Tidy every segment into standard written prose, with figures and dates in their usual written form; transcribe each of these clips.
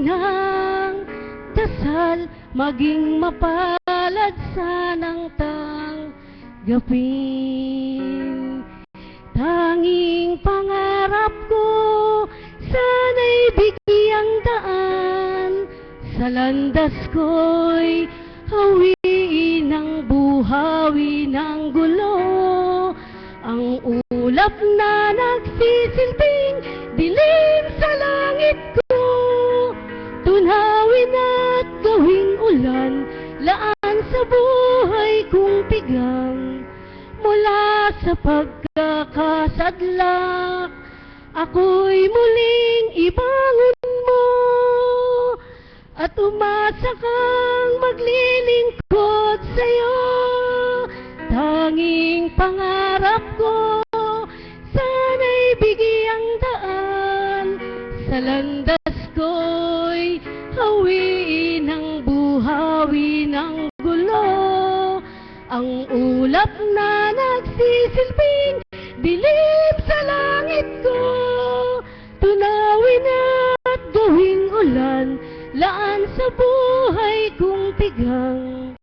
ng dasal, maging mapalad sanang tanggapin. Tanging pangarap ko, sana'y bigyang daan, sa landas ko'y hawiin ng buhawi ng gulo. Ang ulap na nagsisilbing dilim sa langit ko, tunawin at gawing ulan, laan sa buhay kong pigang. Mula sa pagkakasadlak, ako'y muling ibangon mo, at umasa kang maglilingkod sa'yo. Tanging pangarap ko, sana'y bigyang daan, sa landas ko'y hawiin ng buhawi ng gulo. Ang ulap na nagsisilbing dilim sa langit ko, tunawin at gawing ulan, laan sa buhay kong pigang.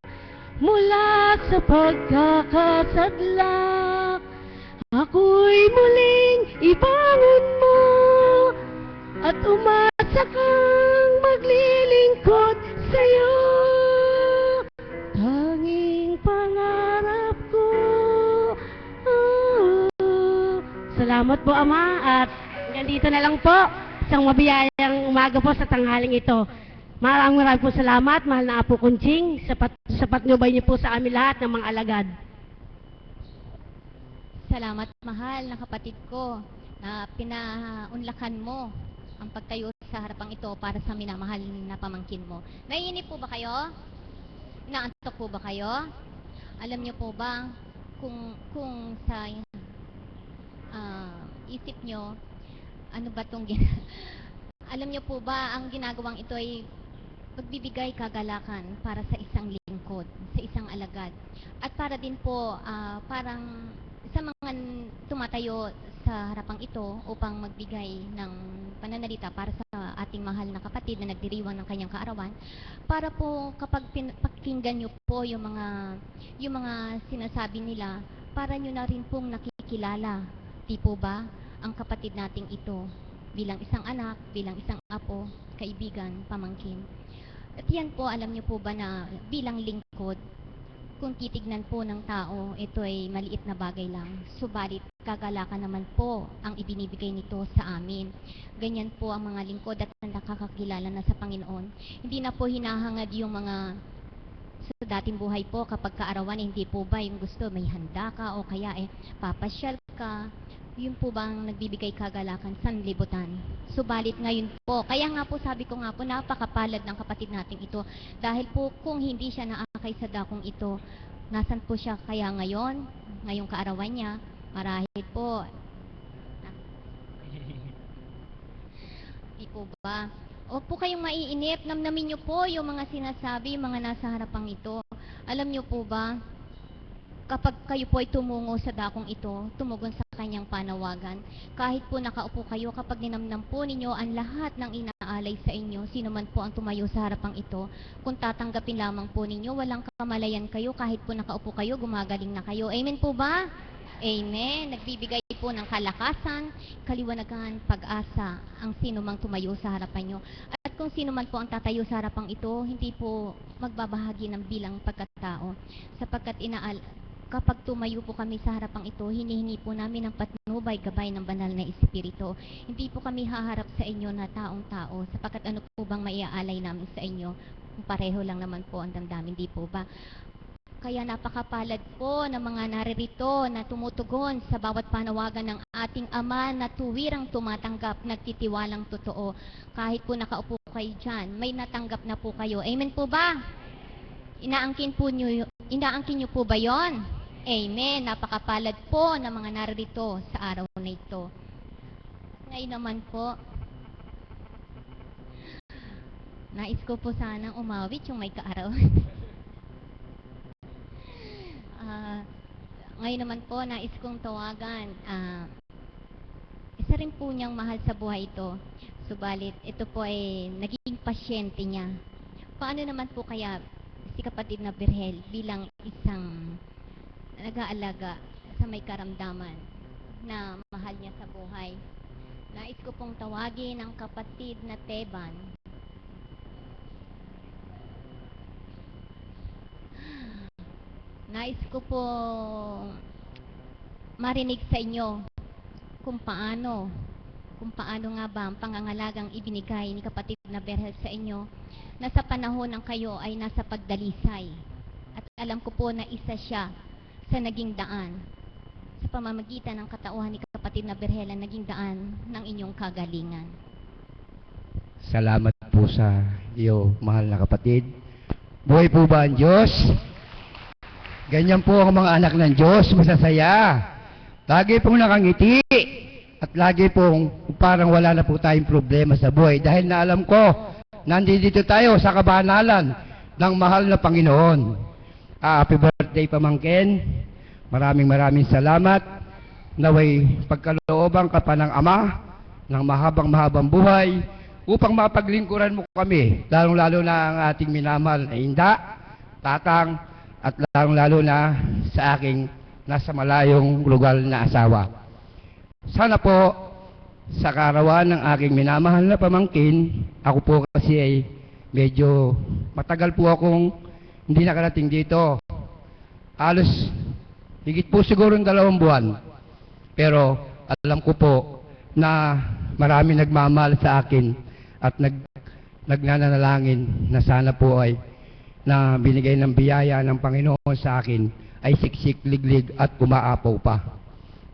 Mula sa pagkakasadlak, ako'y muling ibangon mo, at umasa kang maglilingkod sa'yo. Tanging pangarap ko. Salamat po, Ama, at hanggang dito na lang po. Isang mabiyayang umaga po sa tanghaling ito. Maraming po salamat, mahal na Apo Kunching. Sapat nubay niyo po sa amin lahat ng mga alagad. Salamat, mahal na kapatid ko, na pinaunlakan mo ang pagtayo sa harapang ito para sa minamahal na pamangkin mo. Naiinip po ba kayo? Inaantok po ba kayo? Alam niyo po ba kung sa isip nyo, ano ba itong alam niyo po ba, ang ginagawang ito ay pagbibigay kagalakan para sa isang lingkod, sa isang alagad. At para din po, parang sa mga tumatayo sa harapang ito upang magbigay ng pananalita para sa ating mahal na kapatid na nagdiriwang ng kanyang kaarawan, para po kapag pakinggan nyo po yung mga sinasabi nila, para nyo na rin pong nakikilala, di po ba, ang kapatid nating ito bilang isang anak, bilang isang apo, kaibigan, pamangkin. At yan po, alam niyo po ba na bilang lingkod, kung titignan po ng tao, ito ay maliit na bagay lang. Subalit, kagalakan naman po ang ibinibigay nito sa amin. Ganyan po ang mga lingkod at nakakakilala na sa Panginoon. Hindi na po hinahangad yung mga sa dating buhay po kapag kaarawan, hindi po ba yung gusto, may handa ka o kaya papasyal ka. Yun po bang nagbibigay kagalakan sanlibutan? Subalit ngayon po, kaya nga po sabi ko nga po, napakapalad ng kapatid nating ito. Dahil po kung hindi siya naakay sa dakong ito, nasan po siya kaya ngayon? Ngayong kaarawan niya, marahil po. Di po ba? O po kayong maiinip, namnamin niyo po yung mga sinasabi, yung mga nasa harapang ito. Alam niyo po ba, kapag kayo po ay tumungo sa dakong ito, tumugon sa kanyang panawagan, kahit po nakaupo kayo, kapag ninamnam po ninyo ang lahat ng inaalay sa inyo, sino man po ang tumayo sa harapang ito, kung tatanggapin lamang po ninyo, walang kamalayan kayo, kahit po nakaupo kayo, gumagaling na kayo. Amen po ba? Amen. Nagbibigay po ng kalakasan, kaliwanagan, pag-asa ang sino mang tumayo sa harapan nyo. At kung sino man po ang tatayo sa harapang ito, hindi po magbabahagi ng bilang pagkatao. Sapagkat kapag tumayo po kami sa harapang ito, hinihingi po namin ang patnubay, gabay ng banal na Espiritu. Hindi po kami haharap sa inyo na taong-tao, sapagkat ano po bang maiaalay namin sa inyo? Pareho lang naman po ang damdamin, di po ba? Kaya napakapalad po ng mga naririto na tumutugon sa bawat panawagan ng ating Ama na tuwirang tumatanggap, nagtitiwalang totoo. Kahit po nakaupo kayo dyan, may natanggap na po kayo. Amen po ba? Inaangkin niyo po ba yon? Amen. Napakapalad po ng mga naririto sa araw na ito. Ngayon naman po, nais ko po sanang umawit yung may kaarawan. Ngayon naman po, nais kong tawagan. Isa rin po niyang mahal sa buhay ito. Subalit, ito po ay naging pasyente niya. Paano naman po kaya si kapatid na Berhel bilang isang nag-aalaga sa may karamdaman na mahal niya sa buhay? Nais ko pong tawagin ang kapatid na Teban. Nais ko po marinig sa inyo kung paano nga ba ang pangangalagang ibinigay ni kapatid na Berhel sa inyo na sa panahon ng kayo ay nasa pagdalisay. At alam ko po na isa siya sa naging daan sa pamamagitan ng katauhan ni kapatid na Berhel ang naging daan ng inyong kagalingan. Salamat po sa iyo, mahal na kapatid. Buhay po ba ang Diyos? Ganyan po ang mga anak ng Diyos, masasaya. Lagi pong nakangiti. At lagi pong parang wala na po tayong problema sa buhay. Dahil na alam ko, nandito tayo sa kabanalan ng mahal na Panginoon. Happy birthday, pamangkin. Maraming salamat. Naway pagkalooban ka pa ng Ama ng mahabang buhay upang mapaglingkuran mo kami, lalong-lalo na ang ating minamahal na Inda, Tatang, at lalong-lalo na sa aking nasa malayong lugar na asawa. Sana po sa karawan ng aking minamahal na pamangkin, ako po kasi ay medyo matagal po akong hindi nakarating dito. Halos higit po siguro 2 buwan. Pero alam ko po na marami nagmamahal sa akin at nagnanalangin na sana po ay na binigay ng biyaya ng Panginoon sa akin ay siksik, liglig at umaapaw pa.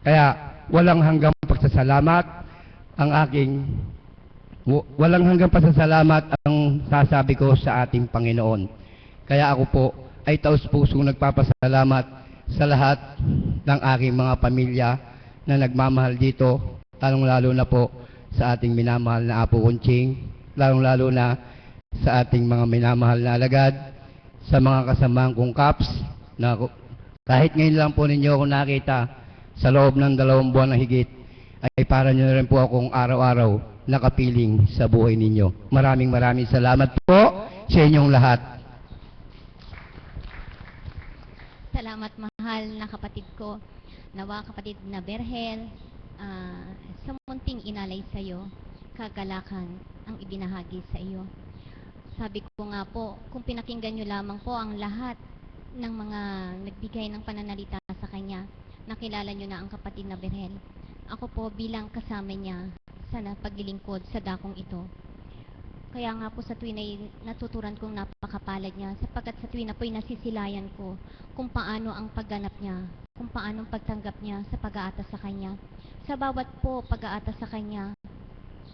Kaya walang hanggang pagsasalamat ang sasabi ko sa ating Panginoon. Kaya ako po ay taus-pusong nagpapasalamat sa lahat ng aking mga pamilya na nagmamahal dito, lalong-lalo na po sa ating minamahal na Apo Kunching, lalong-lalo na sa ating mga minamahal na alagad, sa mga kasamaang kong Kaps, na kahit ngayon lang po ninyo ako nakita sa loob ng 2 buwan na higit, ay para nyo na rin po akong araw-araw nakapiling sa buhay ninyo. Maraming salamat po sa inyong lahat. Salamat, mahal na kapatid ko. Nawa kapatid na Berhel, sa munting inalay sa iyo, kagalakan ang ibinahagi sa iyo. Sabi ko nga po, kung pinakinggan nyo lamang po ang lahat ng mga nagbigay ng pananalita sa kanya, nakilala nyo na ang kapatid na Berhel. Ako po bilang kasama niya sa paglilingkod sa dakong ito. Kaya nga po sa tuwin ay natuturan kong napakapalad niya, sapagkat sa tuwin na po'y nasisilayan ko kung paano ang pagganap niya, kung paano ang pagtanggap niya sa pag-aata sa kanya. Sa bawat po pag-aata sa kanya,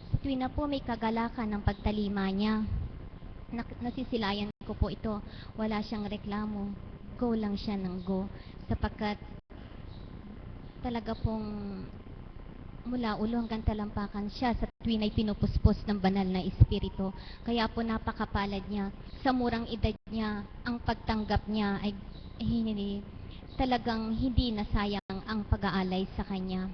sa tuwin na po may kagalakan ng pagtalima niya. Nasisilayan ko po ito, wala siyang reklamo, go lang siya ng go, sapagkat talaga pong mula ulo hanggang talampakan siya sa tuwin ay pinupuspos ng banal na espiritu. Kaya po napakapalad niya. Sa murang edad niya, ang pagtanggap niya ay talagang hindi nasayang ang pag-aalay sa kanya.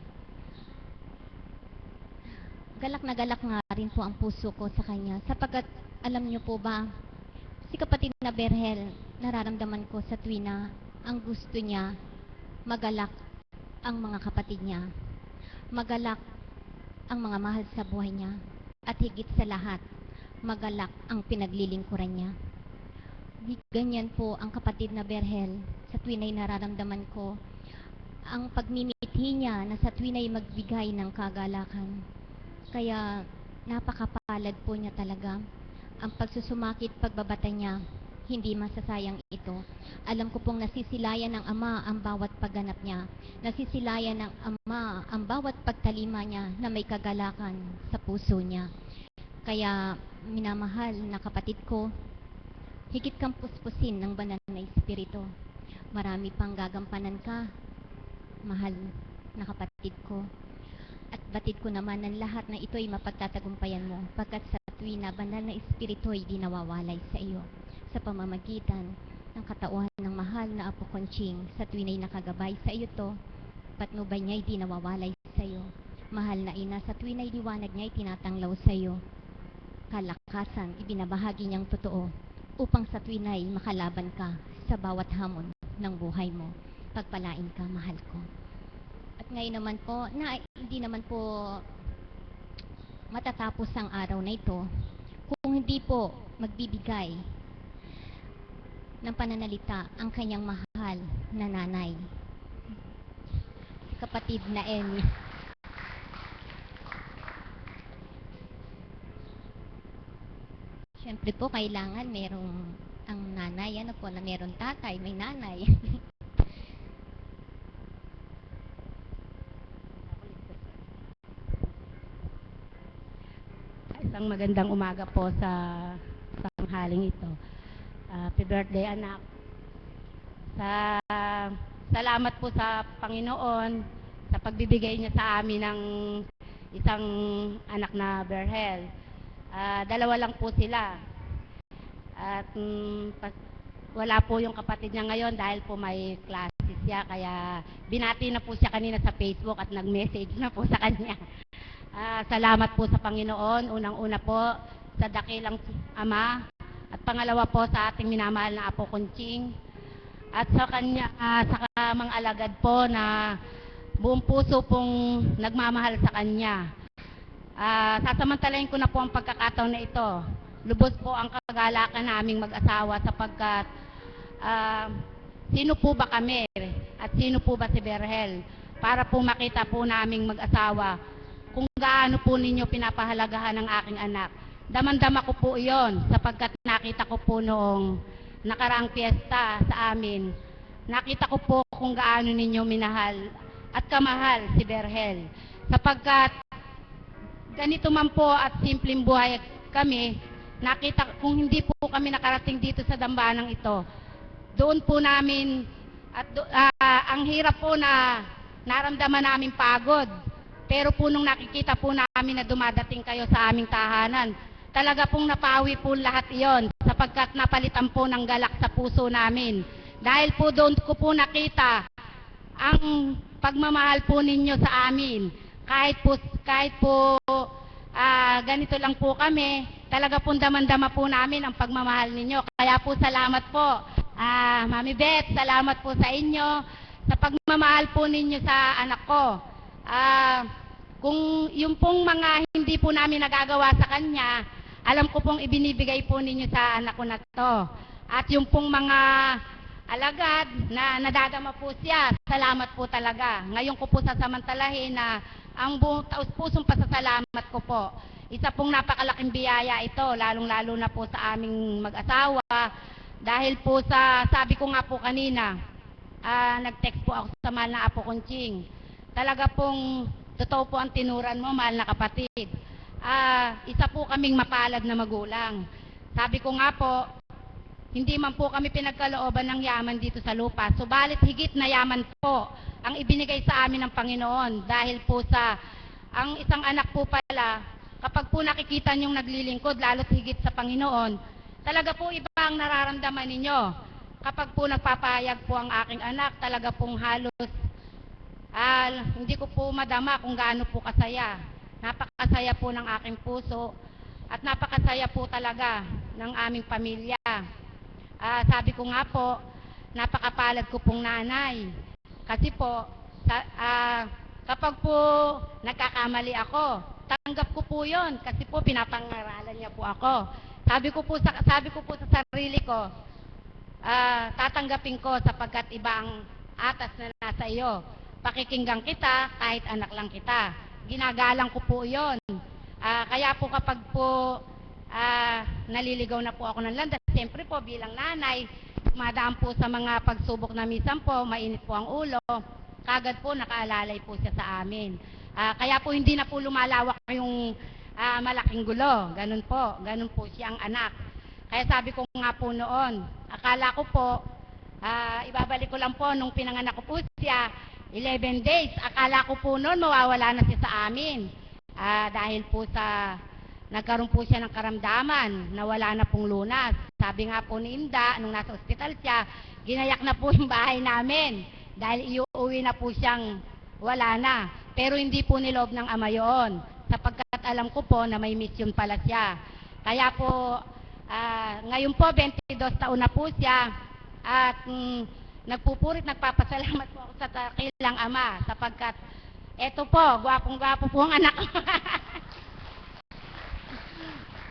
Galak na galak nga rin po ang puso ko sa kanya, sapagkat alam niyo po ba, si kapatid na Berhel, nararamdaman ko sa tuwin na ang gusto niya magalak ang mga kapatid niya, magalak ang mga mahal sa buhay niya, at higit sa lahat, magalak ang pinaglilingkuran niya. Ganyan po ang kapatid na Berhel. Sa tuwin ay nararamdaman ko ang pagmimithi niya na sa tuwin ay magbigay ng kagalakan. Kaya napakapalad po niya talaga. Ang pagsusumakit, pagbabata niya, hindi masasayang ito. Alam ko pong nasisilayan ng Ama ang bawat pagganap niya. Nasisilayan ng Ama ang bawat pagtalima niya na may kagalakan sa puso niya. Kaya minamahal na kapatid ko, higit kang puspusin ng banal na espiritu. Marami pang gagampanan ka, mahal na kapatid ko. At batid ko naman ng lahat na ito ay mapagtatagumpayan mo, pagkat sa tuwin na banal na espiritu ay di nawawalay sa iyo sa pamamagitan ng katauhan ng mahal na Apo Conching. Sa tuwin ay nakagabay sa iyo to, patnubay niya ay di nawawalay sa iyo. Mahal na ina, sa tuwin ay liwanag niya ay tinatanglaw sa iyo. kalakasan, ibinabahagi niyang totoo upang sa tuwinay makalaban ka sa bawat hamon ng buhay mo. Pagpalain ka, mahal ko. At ngayon naman po, na hindi naman po matatapos ang araw na ito kung hindi po magbibigay ng pananalita ang kanyang mahal na nanay, kapatid na Emmy. Siyempre po, kailangan merong ang nanay, ano po, na meron tatay, may nanay. Isang magandang umaga po sa tanghaling ito. Happy birthday, anak. Salamat po sa Panginoon sa pagbibigay niya sa amin ng isang anak na Berhel. Dalawa lang po sila. At wala po yung kapatid niya ngayon dahil po may classes siya. Kaya binati na po siya kanina sa Facebook at nag-message na po sa kanya. Salamat po sa Panginoon. Unang-una po sa dakilang Ama. At pangalawa po sa ating minamahal na Apo Conching. At sa kanya, sa mga alagad po na buong puso pong nagmamahal sa kanya. Sasamantalahin ko na po ang pagkakataon na ito. Lubos po ang kagalakan naming mag-asawa sapagkat sino po ba kami at sino po ba si Berhel para po makita po naming mag-asawa kung gaano po ninyo pinapahalagahan ang aking anak. Damang-dama ko po iyon sapagkat nakita ko po noong nakaraang piyesta sa amin. Nakita ko po kung gaano ninyo minahal at kamahal si Berhel. Sapagkat ganito man po at simpleng buhay kami, nakita kung hindi po kami nakarating dito sa dambanang ito, doon po namin at ang hirap po na naramdaman namin pagod. Pero po nung nakikita po namin na dumadating kayo sa aming tahanan, talaga pong napawi po lahat iyon sapagkat napalitan po ng galak sa puso namin. Dahil po doon ko po nakita ang pagmamahal po ninyo sa amin. Kahit po ganito lang po kami, talaga pong damang-dama po namin ang pagmamahal ninyo. Kaya po salamat po. Mami Beth, salamat po sa inyo sa pagmamahal po ninyo sa anak ko. Kung yung pong mga hindi po namin nagagawa sa kanya, alam ko pong ibinibigay po ninyo sa anak ko na to. At yung pong mga alagad na nadadama po siya, salamat po talaga. Ngayon ko po sasamantalahin na ang buong taus-pusong pasasalamat ko po. Isa pong napakalaking biyaya ito, lalong-lalo na po sa aming mag-asawa. Dahil po sa, sabi ko nga po kanina, nag-text po ako sa mahal na Apo Conching. Talaga pong totoo po ang tinuran mo, mahal na kapatid. Isa po kaming mapalad na magulang. Sabi ko nga po, hindi man po kami pinagkalooban ng yaman dito sa lupa. Subalit higit na yaman po ang ibinigay sa amin ng Panginoon. Dahil po sa, ang isang anak po pala, kapag po nakikita niyong naglilingkod, lalo't higit sa Panginoon, talaga po iba ang nararamdaman ninyo. Kapag po nagpapahayag po ang aking anak, talaga pong halos, hindi ko po madama kung gaano po kasaya. Napakasaya po ng aking puso at napakasaya po talaga ng aming pamilya. Sabi ko nga po, napakapalad ko pong nanay. Kasi po, kapag po nagkakamali ako, tanggap ko po yon kasi po pinapangaralan niya po ako. Sabi ko po sa sarili ko, tatanggapin ko sapagkat iba ang atas na nasa iyo. Pakikinggan kita kahit anak lang kita. Ginagalang ko po yon. Kaya po kapag po naliligaw na po ako ng landas, siyempre po bilang nanay, madaan po sa mga pagsubok na minsan po, mainit po ang ulo, kagad po nakaalalay po siya sa amin. Kaya po hindi na po lumalawak yung malaking gulo. Ganun po siyang anak. Kaya sabi ko nga po noon, akala ko po, ibabalik ko lang po nung pinanganak ko po siya, 11 days, akala ko po noon mawawala na siya sa amin. Dahil po sa nagkaroon po siya ng karamdaman na wala na pong lunas. Sabi nga po ni Inda, nung nasa ospital siya, ginayak na po yung bahay namin dahil iuwi na po siyang wala na. Pero hindi po niloob ng ama yun, sapagkat alam ko po na may mission pala siya. Kaya po, ngayon po, 22 taon na po siya. At nagpapasalamat po ako sa dakilang Ama sapagkat eto po, gwapong-gwapo po ang anak ko.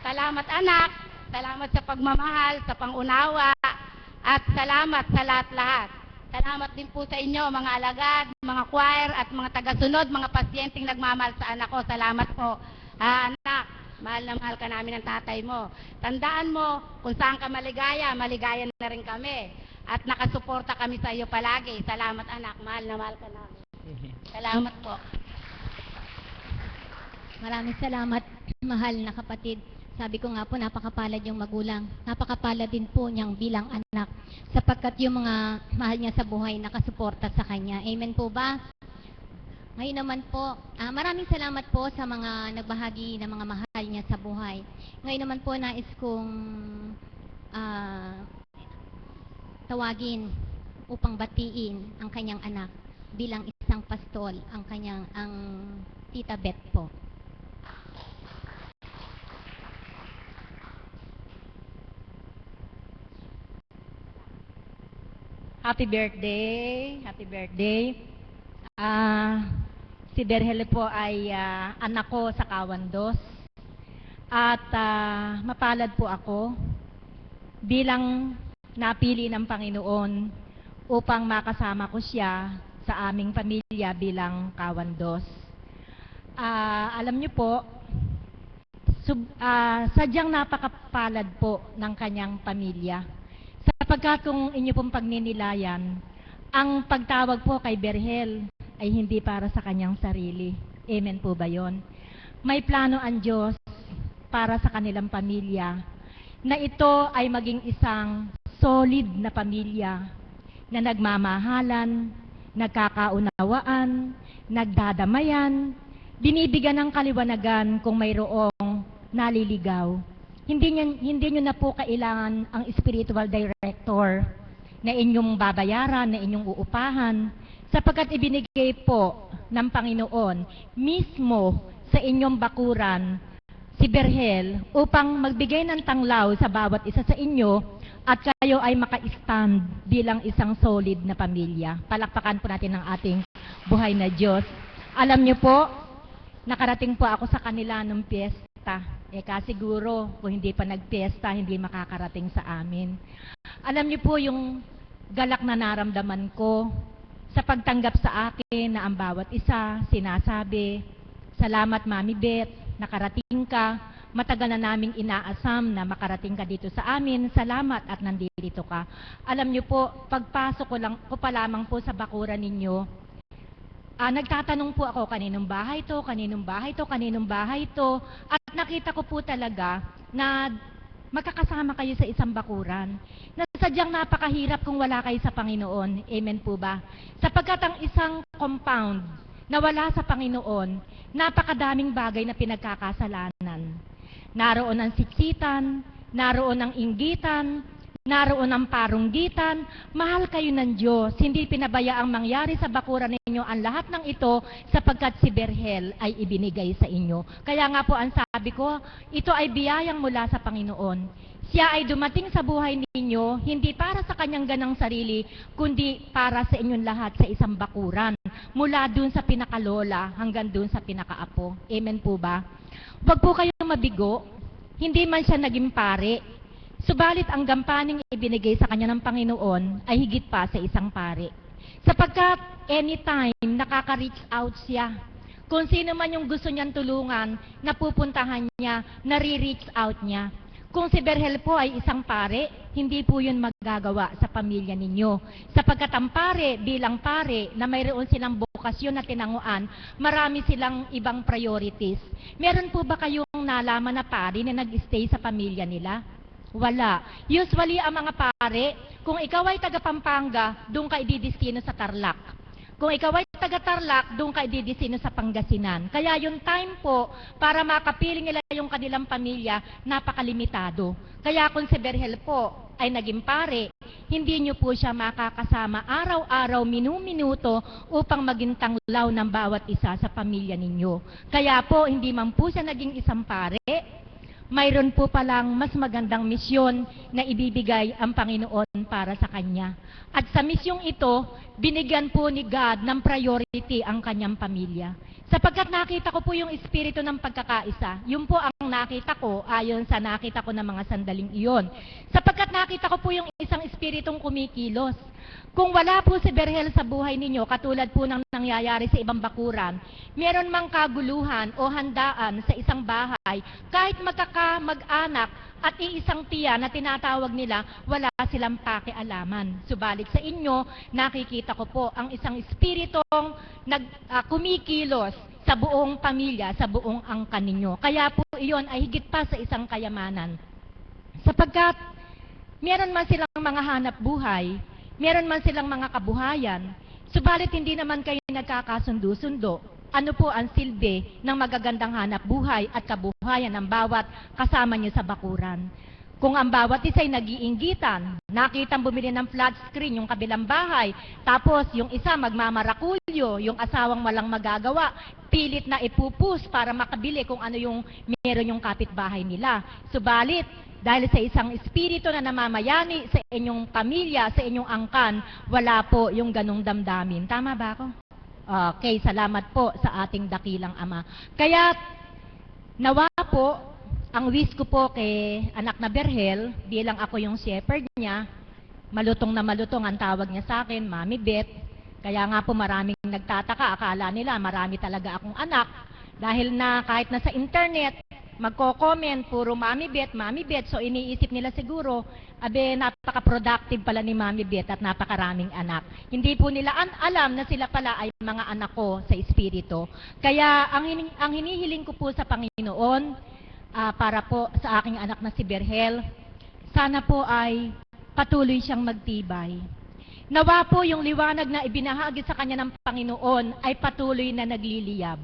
Salamat anak, salamat sa pagmamahal, sa pangunawa, at salamat sa lahat-lahat. Salamat din po sa inyo, mga alagad, mga choir, at mga tagasunod, mga pasyenteng nagmamahal sa anak ko. Salamat po. Anak, mahal na mahal ka namin ng tatay mo. Tandaan mo, kung saan ka maligaya, maligaya na rin kami. At nakasuporta kami sa iyo palagi. Salamat anak, mahal na mahal ka namin. Salamat po. Maraming salamat, mahal na kapatid. Sabi ko nga po, napakapalad yung magulang. Napakapalad din po niyang bilang anak. Sapagkat yung mga mahal niya sa buhay, nakasuporta sa kanya. Amen po ba? Ngayon naman po, maraming salamat po sa mga nagbahagi ng mga mahal niya sa buhay. Ngayon naman po, nais kong tawagin upang batiin ang kanyang anak bilang isang pastol, ang Tita Beth po. Happy birthday, happy birthday. Si Berhel po ay anak ko sa Cawandos. At mapalad po ako bilang napili ng Panginoon upang makasama ko siya sa aming pamilya bilang Cawandos. Alam niyo po, sadyang napakapalad po ng kanyang pamilya. Sapagkat kung inyo pong pagninilayan, ang pagtawag po kay Berhel ay hindi para sa kanyang sarili. Amen po ba yon? May plano ang Diyos para sa kanilang pamilya, na ito ay maging isang solid na pamilya na nagmamahalan, nagkakaunawaan, nagdadamayan, binibigyan ng kaliwanagan kung mayroong naliligaw. Hindi nyo na po kailangan ang spiritual director na inyong babayaran, na inyong uupahan, sapagkat ibinigay po ng Panginoon mismo sa inyong bakuran si Berhel upang magbigay ng tanglaw sa bawat isa sa inyo at kayo ay maka-stand bilang isang solid na pamilya. Palakpakan po natin ang ating buhay na Diyos. Alam nyo po, nakarating po ako sa kanila nung piyesta. Siguro, kung hindi pa nagpiesta, hindi makakarating sa amin. Alam niyo po yung galak na naramdaman ko sa pagtanggap sa akin na ang bawat isa sinasabi, "Salamat Mami Beth, nakarating ka. Matagal na naming inaasam na makarating ka dito sa amin. Salamat at nandito ka." Alam niyo po, pagpasok ko pa lamang po sa bakuran ninyo, nagtatanong po ako, kaninong bahay to, kaninong bahay to, kaninong bahay to. At nakita ko po talaga na magkakasama kayo sa isang bakuran. Na sadyang napakahirap kung wala kayo sa Panginoon. Amen po ba? Sapagkat ang isang compound na wala sa Panginoon, napakadaming bagay na pinagkakasalanan. Naroon ang siksitan, naroon ang inggitan, naroon ang parunggitan. Mahal kayo ng Diyos. Hindi pinabayaang mangyari sa bakuran ninyo ang lahat ng ito sapagkat si Berhel ay ibinigay sa inyo. Kaya nga po ang sabi ko, ito ay biyayang mula sa Panginoon. Siya ay dumating sa buhay ninyo, hindi para sa kanyang ganang sarili, kundi para sa inyong lahat sa isang bakuran. Mula dun sa pinakalola hanggang dun sa pinakaapo. Amen po ba? Huwag po kayong mabigo. Hindi man siya naging pare. Subalit ang gampaning ibinigay sa kanya ng Panginoon ay higit pa sa isang pare. Sapagkat anytime nakaka-reach out siya. Kung sino man yung gusto niyang tulungan, napupuntahan niya, nare-reach out niya. Kung si Berhel po ay isang pare, hindi po yun magagawa sa pamilya ninyo. Sapagkat ang pare, bilang pare, na mayroon silang bukasyon na tinanguan, marami silang ibang priorities. Meron po ba kayong nalaman na pare na nag-stay sa pamilya nila? Wala. Usually, ang mga pare, kung ikaw ay taga Pampanga, doon ka ididestino sa Tarlac. Kung ikaw ay taga Tarlac, doon ka ididestino sa Pangasinan. Kaya yung time po, para makapiling nila yung kanilang pamilya, napakalimitado. Kaya kung si Berhel po ay naging pare, hindi nyo po siya makakasama araw-araw, minu-minuto, upang maging tanglaw ng bawat isa sa pamilya ninyo. Kaya po, hindi man po siya naging isang pare, mayroon po palang mas magandang misyon na ibibigay ang Panginoon para sa kanya. At sa misyong ito, binigyan po ni God ng priority ang kanyang pamilya. Sapagkat nakita ko po yung espiritu ng pagkakaisa. Yun po ang nakita ko ayon sa nakita ko ng mga sandaling iyon. Sapagkat nakita ko po yung isang espiritong kumikilos. Kung wala po si Berhel sa buhay ninyo, katulad po ng nangyayari sa ibang bakuran, meron mang kaguluhan o handaan sa isang bahay, kahit magkaka-mag-anak at iisang tiya na tinatawag nila, wala silang pakialaman. Subalit sa inyo, nakikita ko po ang isang espiritong kumikilos sa buong pamilya, sa buong angkan ninyo. Kaya po iyon ay higit pa sa isang kayamanan. Sapagkat meron man silang mga hanap buhay, meron man silang mga kabuhayan, subalit hindi naman kayo nagkakasundo-sundo. Ano po ang silbi ng magagandang hanap buhay at kabuhayan ng bawat kasama niyo sa bakuran? Kung ang bawat isa ay nag-iinggitan, nakitang bumili ng flat screen yung kabilang bahay, tapos yung isa magmamarakulyo, yung asawang walang magagawa, pilit na ipupus para makabili kung ano yung meron yung kapitbahay nila. Subalit, dahil sa isang espiritu na namamayani sa inyong pamilya, sa inyong angkan, wala po yung ganong damdamin. Tama ba ako? Okay, salamat po sa ating dakilang Ama. Kaya, nawa po, ang wish ko po kay anak na Berhel, bilang ako yung shepherd niya, malutong na malutong ang tawag niya sa akin, Mami Beth. Kaya nga po maraming nagtataka, akala nila marami talaga akong anak. Dahil na kahit na sa internet, magko-comment, puro Mami Beth, Mami Beth. So iniisip nila siguro, abe napaka-productive pala ni Mami Beth at napakaraming anak. Hindi po nila alam na sila pala ay mga anak ko sa espiritu. Kaya ang hinihiling ko po sa Panginoon, para po sa aking anak na si Berhel, sana po ay patuloy siyang magtibay. Nawa po yung liwanag na ibinahagi sa kanya ng Panginoon ay patuloy na nagliliyab.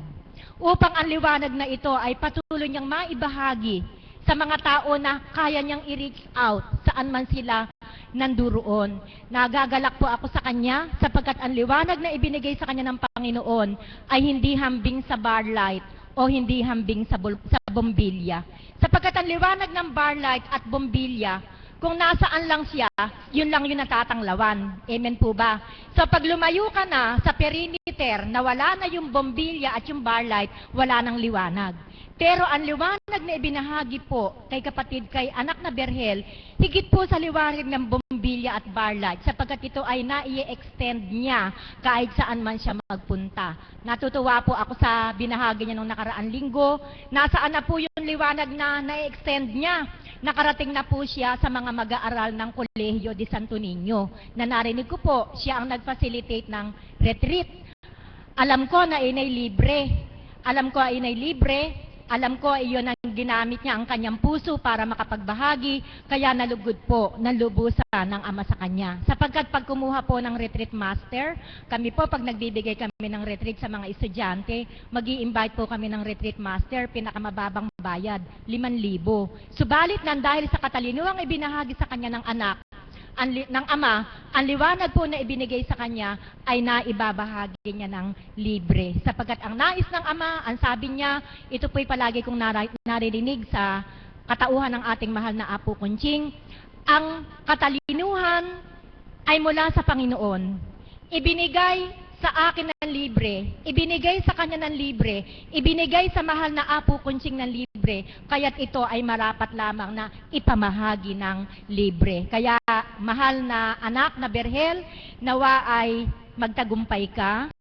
Upang ang liwanag na ito ay patuloy niyang maibahagi sa mga tao na kaya niyang i-reach out saan man sila nanduroon. Nagagalak po ako sa kanya sapagkat ang liwanag na ibinigay sa kanya ng Panginoon ay hindi hambing sa bar light o hindi hambing sa bombilya. Sapagkat ang liwanag ng bar light at bombilya, kung nasaan lang siya, yun lang yung natatanglawan. Amen po ba? So pag lumayo ka na sa perimeter na wala na yung bombilya at yung bar light, wala nang liwanag. Pero ang liwanag na ibinahagi po kay kapatid, kay anak na Berhel, higit po sa liwanag ng bombilya at bar light, sapagkat ito ay nai-extend niya kahit saan man siya magpunta. Natutuwa po ako sa binahagi niya nung nakaraang linggo. Nasaan na po yung liwanag na nai-extend niya? Nakarating na po siya sa mga mag-aaral ng Kolehiyo de Santo Niño, na narinig ko po siya ang nag-facilitate ng retreat. Alam ko na inay libre. Alam ko ay inay libre. Alam ko ay iyon ang ginamit niya ang kanyang puso para makapagbahagi, kaya nalugod po, nalubusan ng Ama sa kanya. Sapagkat pag kumuha po ng retreat master, kami po pag nagbibigay kami ng retreat sa mga estudyante, mag-i-invite po kami ng retreat master, pinakamababang bayad, 5,000. Subalit nang dahil sa katalinuhang ibinahagi sa kanya ng anak, ng Ama, ang liwanag po na ibinigay sa kanya ay naibabahagi niya ng libre. Sapagkat ang nais ng Ama, ang sabi niya, ito po'y palagi kong naririnig sa katauhan ng ating mahal na Apo Kunching, ang katalinuhan ay mula sa Panginoon. Ibinigay sa akin ng libre, ibinigay sa kanya ng libre, ibinigay sa mahal na Apo Kunching ng libre, kaya't ito ay marapat lamang na ipamahagi ng libre. Kaya mahal na anak na Berhel, nawa ay magtagumpay ka,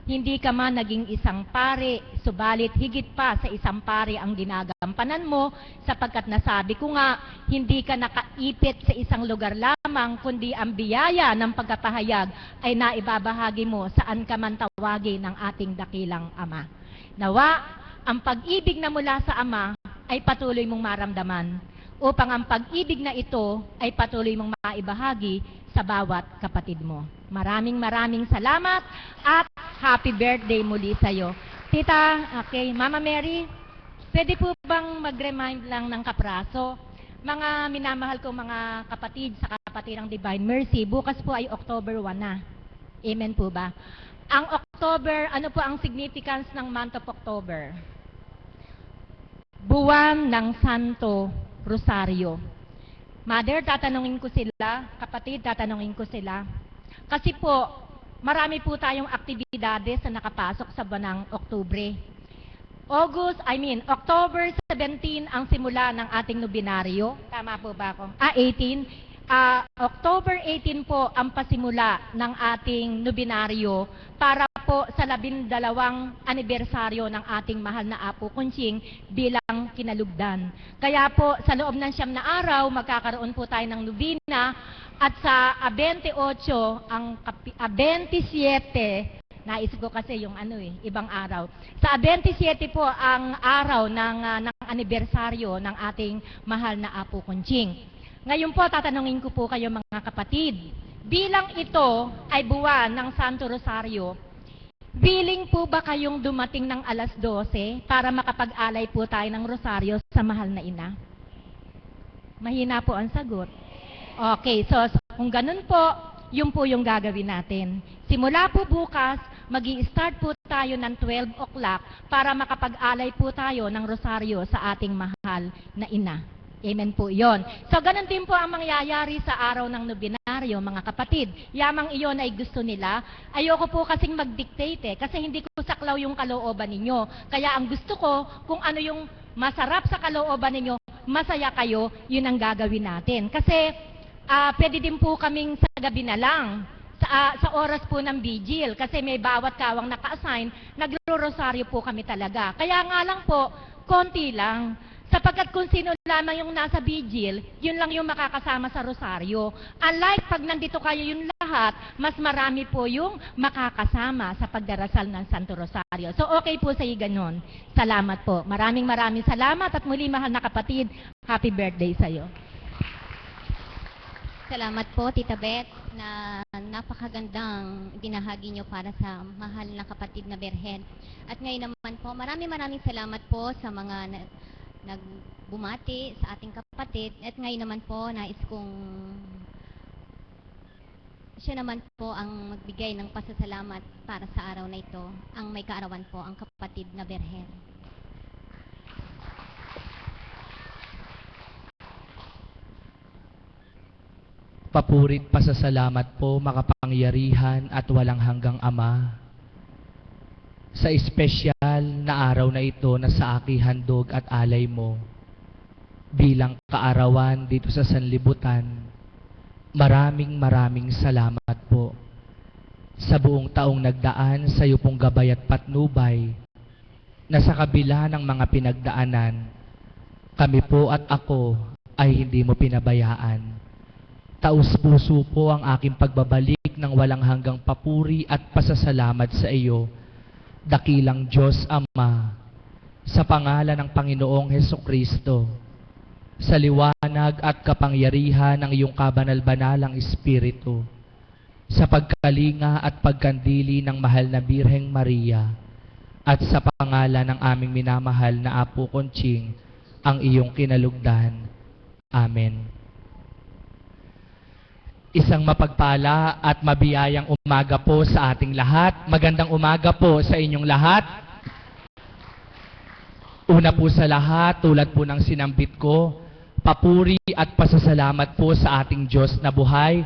hindi ka man naging isang pare, subalit higit pa sa isang pare ang ginagampanan mo, sapagkat nasabi ko nga, hindi ka nakaipit sa isang lugar lamang, kundi ang biyaya ng pagkapahayag ay naibabahagi mo saan ka man tawagin ng ating dakilang Ama. Nawa, ang pag-ibig na mula sa Ama ay patuloy mong maramdaman, upang ang pag-ibig na ito ay patuloy mong maibahagi sa bawat kapatid mo. Maraming salamat at happy birthday muli sa'yo. Tita, okay, Mama Mary, pwede po bang mag-remind lang ng kapraso? Mga minamahal ko mga kapatid sa kapatid ng Divine Mercy, bukas po ay October 1 na. Amen po ba? Ang October, ano po ang significance ng month of October? buwan ng Santo Rosario. Mother, tatanungin ko sila, kapatid, tatanungin ko sila. Kasi po, marami po tayong aktibidades na nakapasok sa buwan ng Oktubre. October 17 ang simula ng ating nobinaryo. Tama po ba ako? 18. October 18 po ang pasimula ng ating nobinaryo para po sa 12 anibersaryo ng ating mahal na Apo Kunching bilang kinalugdan. Kaya po sa loob ng 9 na araw magkakaroon po tayo ng nobina at sa 28 27 naisip ko kasi yung ibang araw. Sa 27 po ang araw ng anibersaryo ng ating mahal na Apo Kunching. Ngayon po, tatanungin ko po kayo mga kapatid. Bilang ito ay buwan ng Santo Rosario, willing po ba kayong dumating ng alas 12 para makapag-alay po tayo ng rosaryo sa mahal na ina? Mahina po ang sagot. Okay, so kung ganun po, yun po yung gagawin natin. Simula po bukas, magi-start po tayo ng 12 o'clock para makapag-alay po tayo ng rosaryo sa ating mahal na ina. Amen po yon. So, ganun din po ang mangyayari sa araw ng nobinaryo, mga kapatid. Yamang iyon ay gusto nila. Ayoko po kasing mag-dictate kasi hindi ko saklaw yung kalooban ninyo. Kaya ang gusto ko, kung ano yung masarap sa kalooban ninyo, masaya kayo, yun ang gagawin natin. Kasi pwede din po kaming sa gabi na lang, sa oras po ng vigil, kasi may bawat kawang naka-assign, nagro-rosaryo po kami talaga. Kaya nga lang po, konti lang. Sapagkat kung sino lamang yung nasa vigil, yun lang yung makakasama sa rosaryo. Unlike pag nandito kayo yung lahat, mas marami po yung makakasama sa pagdarasal ng Santo Rosario. So okay po sa iyo ganun. Salamat po. Maraming salamat at muli mahal na kapatid, happy birthday sa iyo. Salamat po, Tita Beth, na napakagandang binahagi nyo para sa mahal na kapatid na Berhen. At ngayon naman po, maraming salamat po sa mga nagbumati sa ating kapatid. At ngayon naman po, nais kong siya naman po ang magbigay ng pasasalamat para sa araw na ito. Ang may kaarawan po, ang kapatid na Berhen. Papurit pasasalamat po, makapangyarihan at walang hanggang Ama, sa espesyal na araw na ito na sa aking handog at alay mo bilang kaarawan dito sa sanlibutan. Maraming salamat po sa buong taong nagdaan sa iyo pong gabay at patnubay na sa kabila ng mga pinagdaanan, kami po at ako ay hindi mo pinabayaan. Taus-puso po ang aking pagbabalik ng walang hanggang papuri at pasasalamat sa iyo, dakilang Diyos Ama, sa pangalan ng Panginoong Hesukristo, sa liwanag at kapangyarihan ng iyong kabanal-banalang Espiritu, sa pagkalinga at pagkandili ng mahal na Birheng Maria, at sa pangalan ng aming minamahal na Apo Kunching, ang iyong kinalugdan. Amen. Isang mapagpala at mabiyayang umaga po sa ating lahat. Magandang umaga po sa inyong lahat. Una po sa lahat, tulad po ng sinambit ko, papuri at pasasalamat po sa ating Diyos na buhay,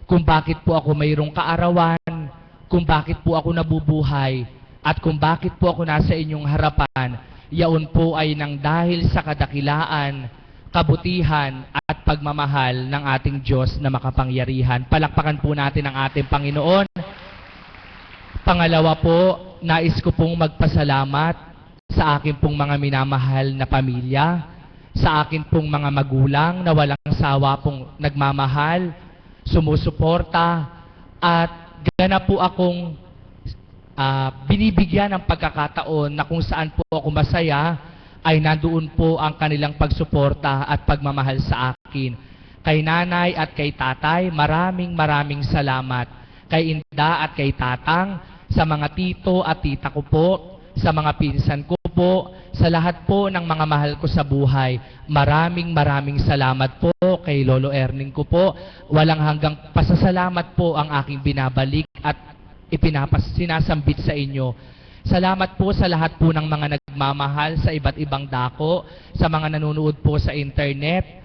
kung bakit po ako mayroong kaarawan, kung bakit po ako nabubuhay, at kung bakit po ako nasa inyong harapan. Yaon po ay nang dahil sa kadakilaan, kabutihan at pagmamahal ng ating Diyos na makapangyarihan. Palakpakan po natin ang ating Panginoon. Pangalawa po, nais ko pong magpasalamat sa akin pong mga minamahal na pamilya, sa akin pong mga magulang na walang sawa pong nagmamahal, sumusuporta, at ganap po akong binibigyan ng pagkakataon na kung saan po ako masaya, ay nandoon po ang kanilang pagsuporta at pagmamahal sa akin. Kay nanay at kay tatay, maraming salamat. Kay Inda at kay Tatang, sa mga tito at tita ko po, sa mga pinsan ko po, sa lahat po ng mga mahal ko sa buhay, maraming salamat po. Kay Lolo Erning ko po, walang hanggang pasasalamat po ang aking binabalik at sinasambit sa inyo. Salamat po sa lahat po ng mga nagmamahal sa iba't ibang dako, sa mga nanonood po sa internet.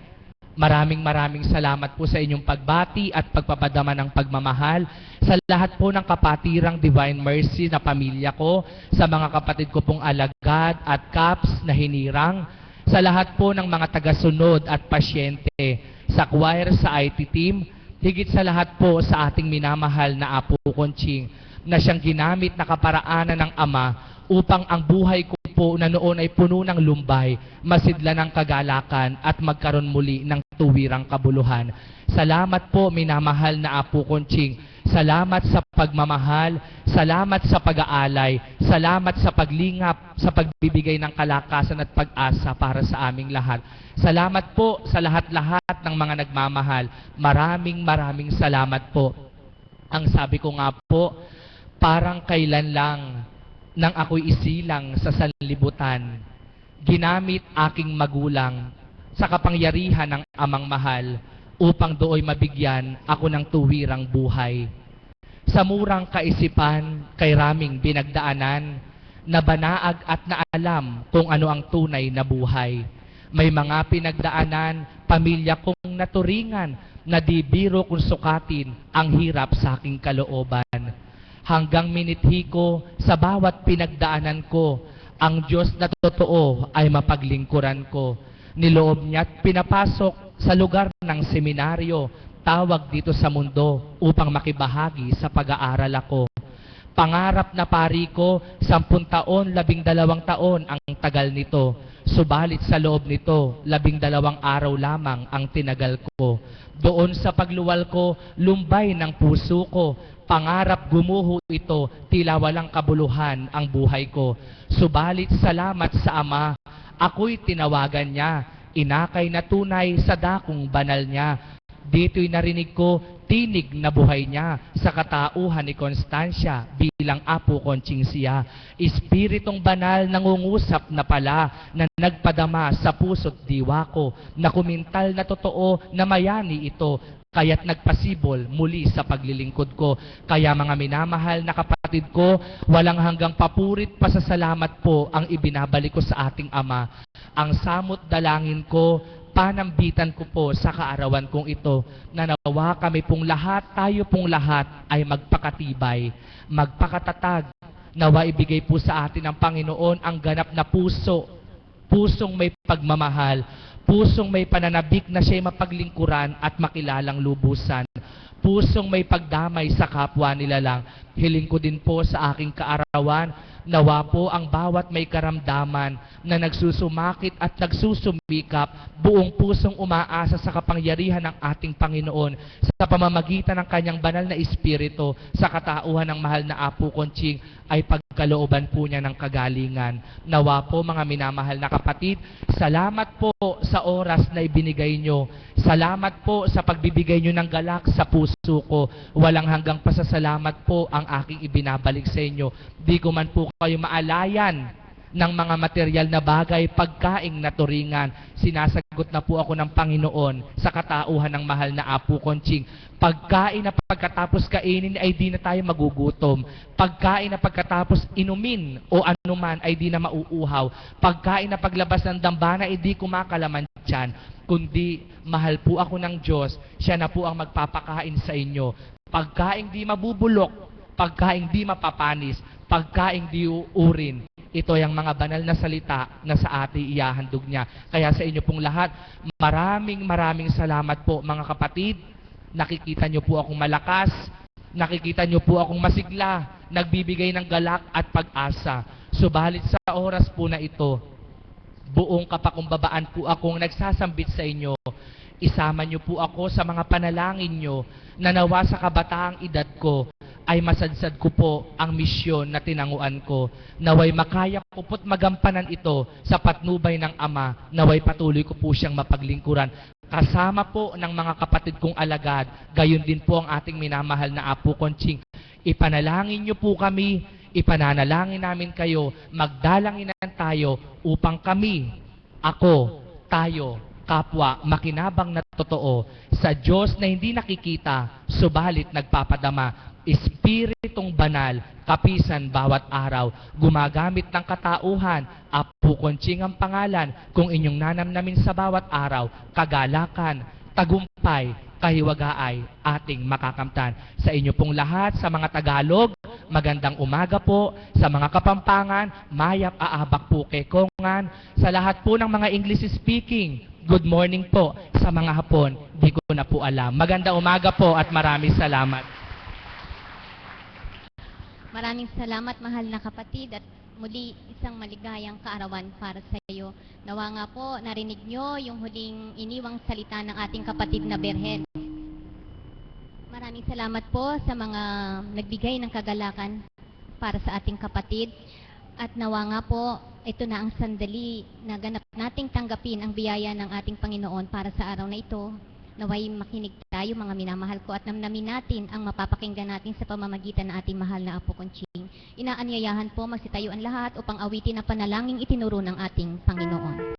Maraming salamat po sa inyong pagbati at pagpapadama ng pagmamahal. Sa lahat po ng kapatirang Divine Mercy na pamilya ko, sa mga kapatid ko pong alagad at caps na hinirang, sa lahat po ng mga tagasunod at pasyente, sa choir, sa IT team, higit sa lahat po sa ating minamahal na Apo Conching, na siyang ginamit na kaparaanan ng Ama upang ang buhay ko po na noon ay puno ng lumbay, masidla ng kagalakan at magkaroon muli ng tuwirang kabuluhan. Salamat po, minamahal na Apo Conching. Salamat sa pagmamahal, salamat sa pag-aalay, salamat sa paglingap, sa pagbibigay ng kalakasan at pag-asa para sa aming lahat. Salamat po sa lahat-lahat ng mga nagmamahal. Maraming salamat po. Ang sabi ko nga po, parang kailan lang nang ako'y isilang sa sanlibutan, ginamit aking magulang sa kapangyarihan ng Amang mahal upang dooy mabigyan ako ng tuwirang buhay. Sa murang kaisipan, kay raming binagdaanan, na banaag at naalam kung ano ang tunay na buhay. May mga pinagdaanan, pamilya kong naturingan, na di biro kung sukatin ang hirap sa aking kalooban. Hanggang minithi ko sa bawat pinagdaanan ko, ang Diyos na totoo ay mapaglingkuran ko. Niloob niya't pinapasok sa lugar ng seminaryo, tawag dito sa mundo upang makibahagi sa pag-aaral ako. Pangarap na pari ko, 10 taon, 12 taon ang tagal nito. Subalit sa loob nito, 12 araw lamang ang tinagal ko. Doon sa pagluwal ko, lumbay ng puso ko. Pangarap gumuho ito, tila walang kabuluhan ang buhay ko. Subalit salamat sa Ama, ako'y tinawagan niya. Inakay na tunay sa dakong banal niya. Dito'y narinig ko, tinig na buhay niya sa katauhan ni Constancia bilang Apo Conching siya. Espiritong banal nangungusap na pala na nagpadama sa puso't diwa ko na kumintal na totoo na mayani ito. Kaya't nagpasibol muli sa paglilingkod ko. Kaya mga minamahal na kapatid ko, walang hanggang papurit pasasalamat po ang ibinabalik ko sa ating Ama. Ang samot dalangin ko, panambitan ko po sa kaarawan kong ito, na nawa kami pong lahat, tayo pong lahat ay magpakatibay, magpakatatag. Nawa ibigay po sa atin ng Panginoon ang ganap na puso, pusong may pagmamahal, pusong may pananabik na siya'y mapaglingkuran at makilalang lubusan. Pusong may pagdamay sa kapwa nilalang. Hiling ko din po sa aking kaarawan, nawa po ang bawat may karamdaman na nagsusumakit at nagsusumikap, buong pusong umaasa sa kapangyarihan ng ating Panginoon sa pamamagitan ng kanyang banal na Espiritu sa katauhan ng mahal na Apo Conching ay pagkalooban po niya ng kagalingan. Nawa po mga minamahal na kapatid, salamat po sa oras na ibinigay nyo. Salamat po sa pagbibigay nyo ng galak sa puso ko. Walang hanggang pasasalamat po ang aking ibinabalik sa inyo. Di ko man po kayo maalayan ng mga material na bagay, pagkaing naturingan. Sinasagot na po ako ng Panginoon sa katauhan ng mahal na Apo Conching. Pagkain na pagkatapos kainin ay di na tayo magugutom. Pagkain na pagkatapos inumin o anuman ay di na mauuhaw. Pagkain na paglabas ng dambana ay di kumakalaman dyan. Kundi mahal po ako ng Diyos, siya na po ang magpapakain sa inyo. Pagkain di mabubulok, pagkain di mapapanis, pagkain di uurin. Ito ay ang mga banal na salita na sa atin ihahandog niya. Kaya sa inyo pong lahat, maraming salamat po mga kapatid. Nakikita niyo po akong malakas, nakikita niyo po akong masigla, nagbibigay ng galak at pag-asa. Subalit sa oras po na ito, buong kapakumbabaan po akong nagsasambit sa inyo. Isama niyo po ako sa mga panalangin niyo na nawa sa kabataang edad ko ay masadsad ko po ang misyon na tinanguan ko. Naway makaya ko po't magampanan ito sa patnubay ng Ama. Naway patuloy ko po siyang mapaglingkuran. Kasama po ng mga kapatid kong alagad, gayon din po ang ating minamahal na Apo Conching. Ipanalangin niyo po kami, ipananalangin namin kayo, magdalanginan tayo upang kami, ako, tayo, kapwa, makinabang na totoo sa Diyos na hindi nakikita, subalit nagpapadama, Espiritong banal, kapisan bawat araw, gumagamit ng katauhan, Apo Conching ang pangalan, kung inyong nanamnamin sa bawat araw, kagalakan, tagumpay, kahiwagaay, ating makakamtan. Sa inyo pong lahat, sa mga Tagalog, magandang umaga po. Sa mga Kapampangan, mayap aabak po kekongan. Sa lahat po ng mga English speaking, good morning po. Sa mga Hapon, di ko na po alam. Magandang umaga po at maraming salamat. Maraming salamat, mahal na kapatid, at muli isang maligayang kaarawan para sa iyo. Nawa nga po, narinig nyo yung huling iniwang salita ng ating kapatid na Berhel. Maraming salamat po sa mga nagbigay ng kagalakan para sa ating kapatid. At nawa nga po, ito na ang sandali na ganap nating tanggapin ang biyaya ng ating Panginoon para sa araw na ito. Naway makinig tayo, mga minamahal ko, at namnamin natin ang mapapakinggan natin sa pamamagitan ng ating mahal na Apo Conching. Inaanyayahan po magsitayo ang lahat upang awitin ang panalangin itinuro ng ating Panginoon.